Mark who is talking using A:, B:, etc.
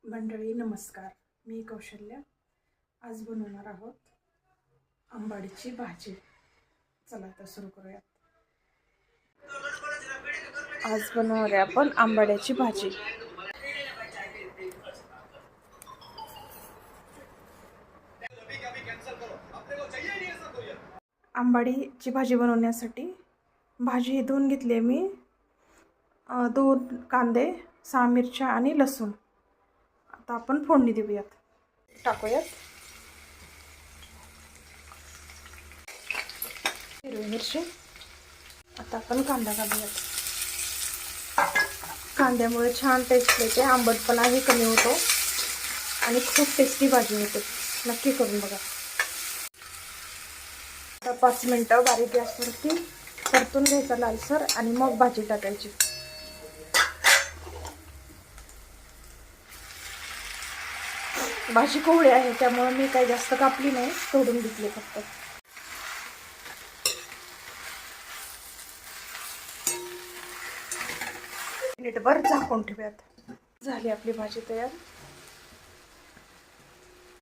A: मंडळी नमस्कार, मी कौशल्य. आज बनवणार आहोत आंबाडीची भाजी. चला आता सुरू करूयात. आज बनवणार आहे आपण आंबाड्याची भाजी. आंबाडीची भाजी बनवण्यासाठी भाजी धुवून घेतली मी. 2 कांदे, 6 मिरच्या आणि लसूण. आता आपण फोडणी देऊयात. टाकूयात हिरवी मिरची. आता आपण कांदा घालूयात. कांद्यामुळे छान टेस्ट येते, आंबटपणाही कमी होतो आणि खूप टेस्टी भाजी होते. नक्की करून बघा. आता 5 मिनिटं बारीक गॅसवरती परतून घ्यायचा लालसर आणि मग भाजी टाकायची. भाजी कोवळी आहे त्यामुळे मी काही जास्त कापली नाही, तोडून घेतली फक्त. मिनिटभर झाकून ठेवूयात. झाली आपली भाजी तयार.